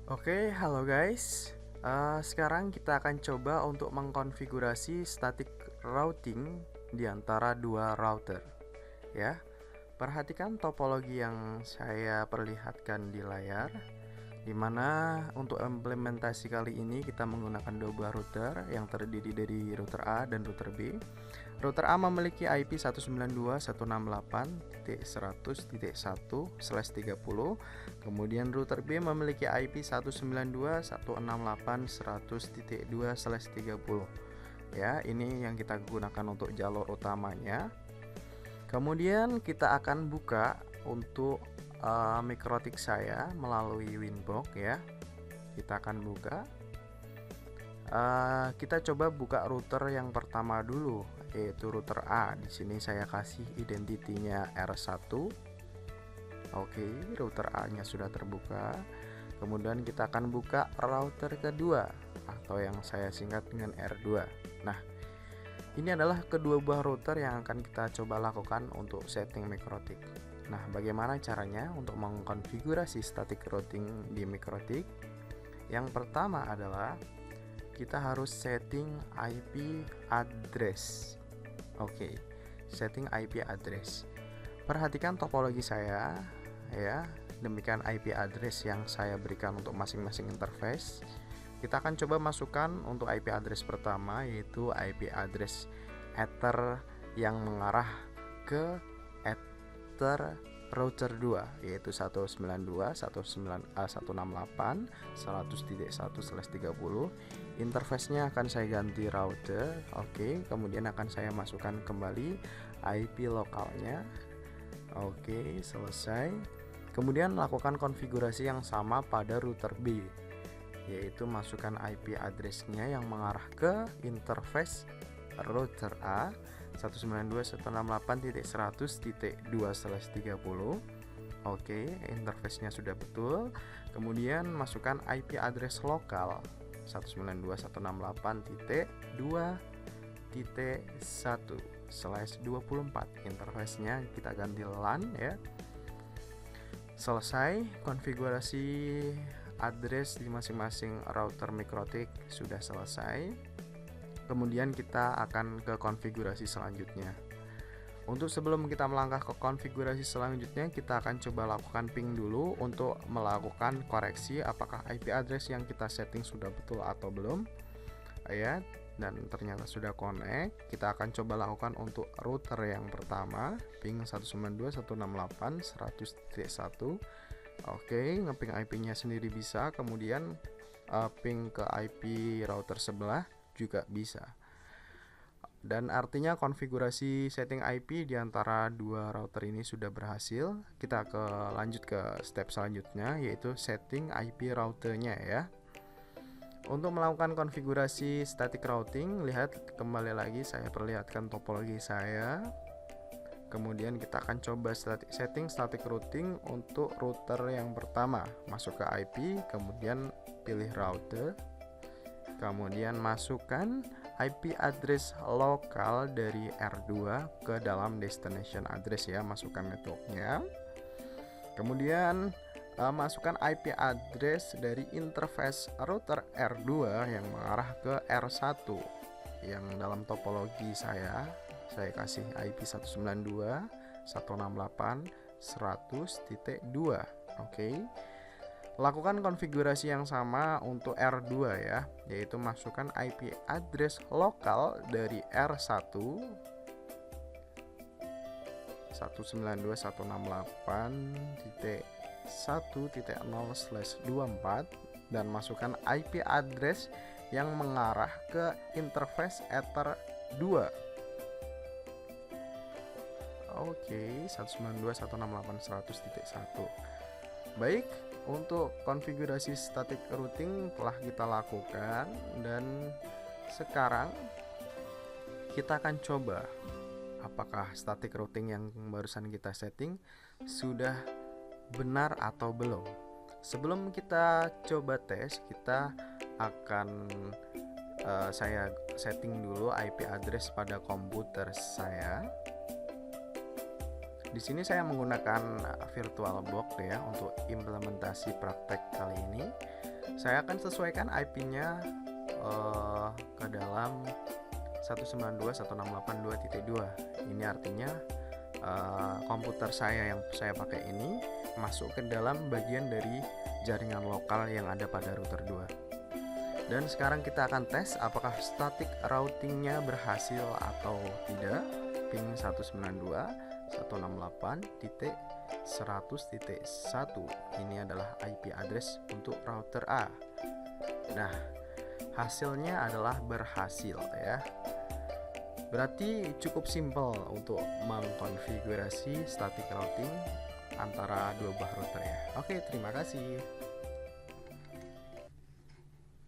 Oke, halo guys. Sekarang kita akan coba untuk mengkonfigurasi static routing di antara dua router. Ya, perhatikan topologi yang saya perlihatkan di layar, di mana untuk implementasi kali ini kita menggunakan dua buah router yang terdiri dari router A dan router B. Router A memiliki IP 192.168.100.1/30. Kemudian router B memiliki IP 192.168.100.2/30. Ya, ini yang kita gunakan untuk jalur utamanya. Kemudian kita akan buka untuk mikrotik saya melalui Winbox ya. Kita akan buka. Kita coba buka router yang pertama dulu, yaitu router A. Di sini saya kasih identitinya R1. Oke, router A-nya sudah terbuka. Kemudian kita akan buka router kedua atau yang saya singkat dengan R2. Nah, ini adalah kedua buah router yang akan kita coba lakukan untuk setting mikrotik. Nah, bagaimana caranya untuk mengkonfigurasi static routing di mikrotik? Yang pertama adalah kita harus setting IP address. Oke, setting IP address. Perhatikan topologi saya ya. Demikian IP address yang saya berikan untuk masing-masing interface. Kita akan coba masukkan untuk IP address pertama, yaitu IP address Ether yang mengarah ke Ether router 2, yaitu 192.168.100.1/30. Interface-nya akan saya ganti router. Oke, kemudian akan saya masukkan kembali IP lokalnya. Oke, selesai. Kemudian lakukan konfigurasi yang sama pada router B, yaitu masukkan IP address-nya yang mengarah ke interface router A 192.168.100.2/30. Oke, interface-nya sudah betul. Kemudian masukkan IP address lokal 192.168.2.1/24. Interface-nya kita ganti LAN ya. Selesai konfigurasi address di masing-masing router mikrotik sudah selesai. Kemudian kita akan ke konfigurasi selanjutnya. Untuk sebelum kita melangkah ke konfigurasi selanjutnya, kita akan coba lakukan ping dulu untuk melakukan koreksi apakah IP address yang kita setting sudah betul atau belum. Ya, dan ternyata sudah connect. Kita akan coba lakukan untuk router yang pertama, ping 192.168.100.1. Oke, ngeping IP-nya sendiri bisa, kemudian ping ke IP router sebelah juga bisa. Dan artinya konfigurasi setting IP di antara dua router ini sudah berhasil. Kita lanjut ke step selanjutnya, yaitu setting IP routernya ya. Untuk melakukan konfigurasi static routing, lihat kembali lagi saya perlihatkan topologi saya. Kemudian kita akan coba setting static routing untuk router yang pertama. Masuk ke IP, kemudian pilih router. Kemudian masukkan IP address lokal dari R2 ke dalam destination address ya, masukkan networknya. Kemudian masukkan IP address dari interface router R2 yang mengarah ke R1 yang dalam topologi saya kasih IP 192.168.100.2. Oke. Lakukan konfigurasi yang sama untuk R2 ya, yaitu masukkan IP address lokal dari R1 192.168.1.0/24 dan masukkan IP address yang mengarah ke interface Ether 2. Oke, 192.168.100.1. Baik, untuk konfigurasi static routing telah kita lakukan, dan sekarang kita akan coba apakah static routing yang barusan kita setting sudah benar atau belum. Sebelum kita coba tes, kita akan saya setting dulu IP address pada komputer saya. Di sini saya menggunakan VirtualBox ya untuk implementasi praktek kali ini. Saya akan sesuaikan IP-nya ke dalam 192.168.2.2. Ini artinya komputer saya yang saya pakai ini masuk ke dalam bagian dari jaringan lokal yang ada pada router 2. Dan sekarang kita akan tes apakah static routingnya berhasil atau tidak. Ping 192.168.100.1 ini adalah IP address untuk router A. Nah, hasilnya adalah berhasil ya. Berarti cukup simpel untuk mengkonfigurasi static routing antara dua buah router ya. Oke, terima kasih.